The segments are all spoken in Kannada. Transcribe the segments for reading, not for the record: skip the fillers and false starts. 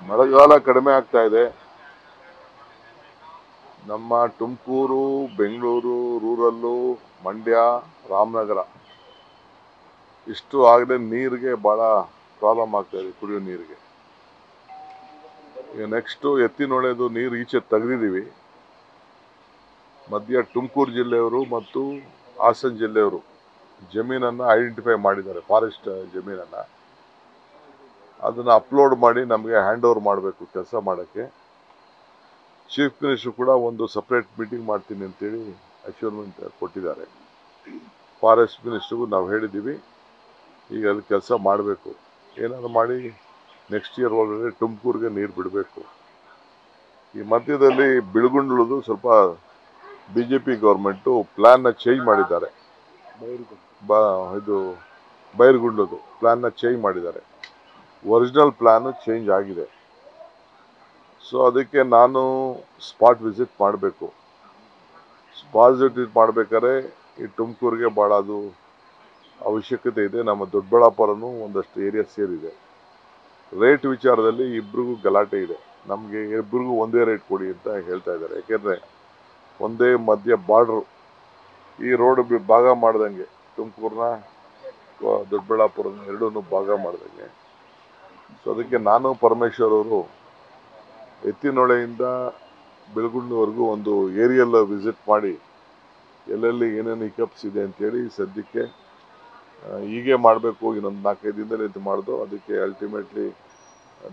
ಮಳೆಗಾಲ ಕಡಿಮೆ ಆಗ್ತಾ ಇದೆ. ನಮ್ಮ ತುಮಕೂರು, ಬೆಂಗಳೂರು, ರೂರಲ್ಲು, ಮಂಡ್ಯ, ರಾಮನಗರ ಇಷ್ಟು ಆಗದೆ ನೀರಿಗೆ ಭಾಳ ಪ್ರಾಬ್ಲಮ್ ಆಗ್ತಾ ಇದೆ, ಕುಡಿಯೋ ನೀರಿಗೆ. ಈಗ ನೆಕ್ಸ್ಟು ಎತ್ತಿನೊಳೆದು ನೀರು ಈಚೆ ತೆಗೆದಿದ್ದೀವಿ. ಮಧ್ಯ ತುಮಕೂರು ಜಿಲ್ಲೆಯವರು ಮತ್ತು ಹಾಸನ ಜಿಲ್ಲೆಯವರು ಜಮೀನನ್ನು ಐಡೆಂಟಿಫೈ ಮಾಡಿದ್ದಾರೆ, ಫಾರೆಸ್ಟ್ ಜಮೀನನ್ನು. ಅದನ್ನು ಅಪ್ಲೋಡ್ ಮಾಡಿ ನಮಗೆ ಹ್ಯಾಂಡ್ ಓವರ್ ಮಾಡಬೇಕು ಕೆಲಸ ಮಾಡೋಕ್ಕೆ. ಚೀಫ್ ಮಿನಿಸ್ಟರ್ ಕೂಡ ಒಂದು ಸಪ್ರೇಟ್ ಮೀಟಿಂಗ್ ಮಾಡ್ತೀನಿ ಅಂತೇಳಿ ಅಶ್ಯೂರ್ಮೆಂಟ್ ಕೊಟ್ಟಿದ್ದಾರೆ. ಫಾರೆಸ್ಟ್ ಮಿನಿಸ್ಟ್ರಿಗೂ ನಾವು ಹೇಳಿದ್ದೀವಿ, ಈಗ ಅಲ್ಲಿ ಕೆಲಸ ಮಾಡಬೇಕು. ಏನಾದ್ರು ಮಾಡಿ ನೆಕ್ಸ್ಟ್ ಇಯರ್ ಒಳಗಡೆ ತುಮಕೂರಿಗೆ ನೀರು ಬಿಡಬೇಕು. ಈ ಮಧ್ಯದಲ್ಲಿ ಬಿಳುಗುಂಡ್ಲದು ಸ್ವಲ್ಪ BJP ಗೌರ್ಮೆಂಟು ಪ್ಲ್ಯಾನ್ನ ಚೇಂಜ್ ಮಾಡಿದ್ದಾರೆ. ಇದು ಬೈರಗುಂಡ್ಲದು ಪ್ಲ್ಯಾನ್ನ ಚೇಂಜ್ ಮಾಡಿದ್ದಾರೆ. ಒರಿಜಿನಲ್ ಪ್ಲ್ಯಾನು ಚೇಂಜ್ ಆಗಿದೆ. ಸೊ ಅದಕ್ಕೆ ನಾನು ಸ್ಪಾಟ್ ವಿಸಿಟ್ ಮಾಡಬೇಕು. ಸ್ಪಾಟ್ ವಿಸಿಟ್ ಮಾಡಬೇಕಾದ್ರೆ ಈ ತುಮಕೂರಿಗೆ ಭಾಳ ಅದು ಅವಶ್ಯಕತೆ ಇದೆ. ನಮ್ಮ ದೊಡ್ಡಬಳ್ಳಾಪುರನೂ ಒಂದಷ್ಟು ಏರಿಯಾ ಸೇರಿದೆ. ರೇಟ್ ವಿಚಾರದಲ್ಲಿ ಇಬ್ರಿಗೂ ಗಲಾಟೆ ಇದೆ. ನಮಗೆ ಇಬ್ರಿಗೂ ಒಂದೇ ರೇಟ್ ಕೊಡಿ ಅಂತ ಹೇಳ್ತಾ ಇದ್ದಾರೆ. ಯಾಕೆಂದರೆ ಒಂದೇ ಮಧ್ಯ ಬಾರ್ಡ್ರು, ಈ ರೋಡ್ ಭಾಗ ಮಾಡ್ದಂಗೆ ತುಮಕೂರನ್ನ ದೊಡ್ಡಬಳ್ಳಾಪುರನ ಎರಡೂ ಭಾಗ ಮಾಡ್ದಂಗೆ. ಸೊ ಅದಕ್ಕೆ ನಾನು ಪರಮೇಶ್ವರ್ ಅವರು ಎತ್ತಿನೊಳೆಯಿಂದ ಬೆಳಗುಂಡ್ಲವರೆಗೂ ಒಂದು ಏರಿಯಲ್ ವಿಸಿಟ್ ಮಾಡಿ ಎಲ್ಲೆಲ್ಲಿ ಏನೇನು ಹಿಕಪ್ಸ್ ಇದೆ ಅಂತೇಳಿ ಸದ್ಯಕ್ಕೆ ಹೀಗೆ ಮಾಡಬೇಕು. ಇನ್ನೊಂದು 4-5 ದಿನದಲ್ಲಿ ಇದು ಮಾಡೋದು. ಅದಕ್ಕೆ ಅಲ್ಟಿಮೇಟ್ಲಿ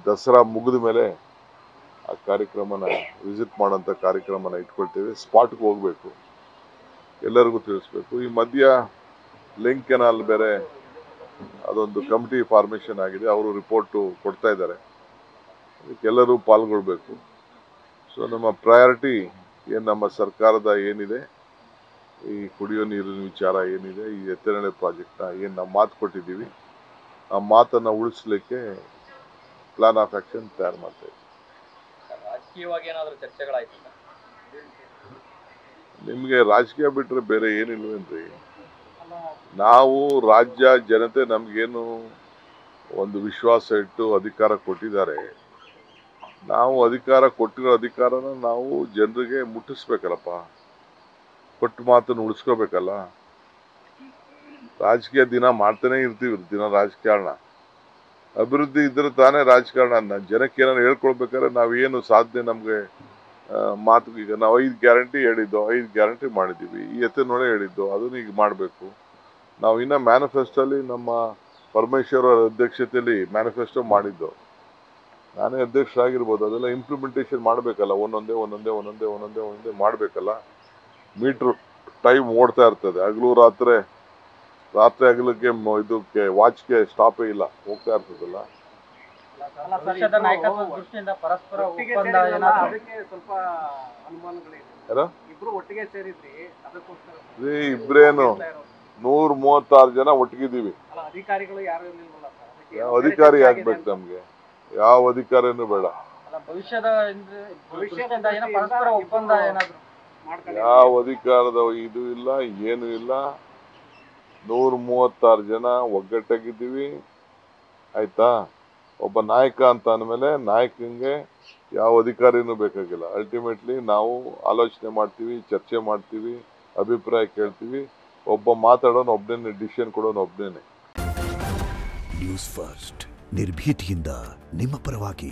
ದಸರಾ ಮುಗಿದ ಮೇಲೆ ಆ ಕಾರ್ಯಕ್ರಮನ ವಿಸಿಟ್ ಮಾಡೋಂಥ ಕಾರ್ಯಕ್ರಮನ ಇಟ್ಕೊಳ್ತೇವೆ. ಸ್ಪಾಟ್ಗೆ ಹೋಗಬೇಕು, ಎಲ್ಲರಿಗೂ ತಿಳಿಸ್ಬೇಕು. ಈ ಮಧ್ಯ ಲಿಂಕ್ ಕೆನಾಲ್ ಬೇರೆ ಅದೊಂದು ಕಮಿಟಿ ಫಾರ್ಮೇಷನ್ ಆಗಿದೆ, ಅವರು ರಿಪೋರ್ಟು ಕೊಡ್ತಾ ಇದ್ದಾರೆ. ಅದಕ್ಕೆಲ್ಲರೂ ಪಾಲ್ಗೊಳ್ಬೇಕು. ಸೊ ನಮ್ಮ ಪ್ರಯಾರಿಟಿ ಏನು, ನಮ್ಮ ಸರ್ಕಾರದ ಏನಿದೆ, ಈ ಕುಡಿಯೋ ನೀರಿನ ವಿಚಾರ ಏನಿದೆ, ಈ ಎತ್ತಿನಹೊಳೆ ಪ್ರಾಜೆಕ್ಟ್ನ ಏನು ನಾವು ಮಾತು ಕೊಟ್ಟಿದ್ದೀವಿ, ಆ ಮಾತನ್ನು ಉಳಿಸ್ಲಿಕ್ಕೆ ಪ್ಲಾನ್ ಆಫ್ ಆಕ್ಷನ್ ತಯಾರು ಮಾಡ್ತಾ ಇದ್ದೀವಿ. ರಾಜಕೀಯವಾಗಿ ಏನಾದರೂ ಚರ್ಚೆಗಳಾಯ್ತು? ನಿಮಗೆ ರಾಜಕೀಯ ಬಿಟ್ಟರೆ ಬೇರೆ ಏನಿಲ್ವೇನ್ರಿ? ನಾವು ರಾಜ್ಯ ಜನತೆ ನಮಗೇನು ಒಂದು ವಿಶ್ವಾಸ ಇಟ್ಟು ಅಧಿಕಾರ ಕೊಟ್ಟಿದ್ದಾರೆ. ನಾವು ಅಧಿಕಾರ ಕೊಟ್ಟಿರೋ ಅಧಿಕಾರನ ನಾವು ಜನರಿಗೆ ಮುಟ್ಟಿಸ್ಬೇಕಲ್ಲಪ್ಪ, ಕೊಟ್ಟು ಮಾತನ್ನು ಉಳಿಸ್ಕೋಬೇಕಲ್ಲ. ರಾಜಕೀಯ ದಿನ ಮಾಡ್ತಾನೆ ಇರ್ತೀವಿ, ದಿನ ರಾಜಕಾರಣ. ಅಭಿವೃದ್ಧಿ ಇದ್ರೆ ತಾನೇ ರಾಜಕಾರಣ. ಜನಕ್ಕೆ ಏನಾದ್ರು ಹೇಳ್ಕೊಳ್ಬೇಕಾದ್ರೆ ನಾವೇನು ಸಾಧನೆ ನಮಗೆ ಮಾತು. ಈಗ ನಾವು 5 ಗ್ಯಾರಂಟಿ ಹೇಳಿದ್ದು, 5 ಗ್ಯಾರಂಟಿ ಮಾಡಿದ್ದೀವಿ. ಈ ಎತ್ತಿನೊಳೆ ಹೇಳಿದ್ದು, ಅದನ್ನು ಈಗ ಮಾಡಬೇಕು. ನಾವು ಇನ್ನು ಮ್ಯಾನಿಫೆಸ್ಟೋಲ್ಲಿ ನಮ್ಮ ಪರಮೇಶ್ವರ್ ಅವರ ಅಧ್ಯಕ್ಷತೆಯಲ್ಲಿ ಮ್ಯಾನಿಫೆಸ್ಟೋ ಮಾಡಿದ್ದು, ನಾನೇ ಅಧ್ಯಕ್ಷರಾಗಿರ್ಬೋದು. ಅದೆಲ್ಲ ಇಂಪ್ಲಿಮೆಂಟೇಷನ್ ಮಾಡಬೇಕಲ್ಲ, ಒಂದೊಂದೇ ಮಾಡಬೇಕಲ್ಲ. ಮೀಟ್ರ್ ಟೈಮ್ ಓಡ್ತಾ ಇರ್ತದೆ, ಹಗಲು ರಾತ್ರಿ ಹಗಲಕ್ಕೆ ಇದಕ್ಕೆ ವಾಚ್ಗೆ ಸ್ಟಾಪೇ ಇಲ್ಲ, ಹೋಗ್ತಾ ಇರ್ತದಲ್ಲ. ಇಬ್ರೇನು 136 ಜನ ಒಟ್ಟಿಗಿದ್ದೀವಿ. ಯಾವ ಅಧಿಕಾರಿ ಆಗ್ಬೇಕು ನಮ್ಗೆ? ಯಾವ ಅಧಿಕಾರಿನೂ ಬೇಡ. ಯಾವ ಅಧಿಕಾರದ ಇದು ಇಲ್ಲ, ಏನು ಇಲ್ಲ. 136 ಜನ ಒಗ್ಗಟ್ಟಾಗಿದ್ದೀವಿ, ಆಯ್ತಾ. ಒಬ್ಬ ನಾಯಕ ಅಂತ ಅಂದಮೇಲೆ ನಾಯಕನಿಗೆ ಯಾವ ಅಧಿಕಾರಿನೂ ಬೇಕಾಗಿಲ್ಲ. ಅಲ್ಟಿಮೇಟ್ಲಿ ನಾವು ಆಲೋಚನೆ ಮಾಡ್ತೀವಿ, ಚರ್ಚೆ ಮಾಡ್ತೀವಿ, ಅಭಿಪ್ರಾಯ ಕೇಳ್ತೀವಿ. ಒಬ್ಬ ಮಾತಾಡೋನು ಒಬ್ಬನೇ, ಡಿಸಿಷನ್ ಕೊಡೋನು ಒಬ್ಬನೇ. ನ್ಯೂಸ್ ಫಸ್ಟ್, ನಿರ್ಭೀತಿಯಿಂದ ನಿಮ್ಮ ಪರವಾಗಿ.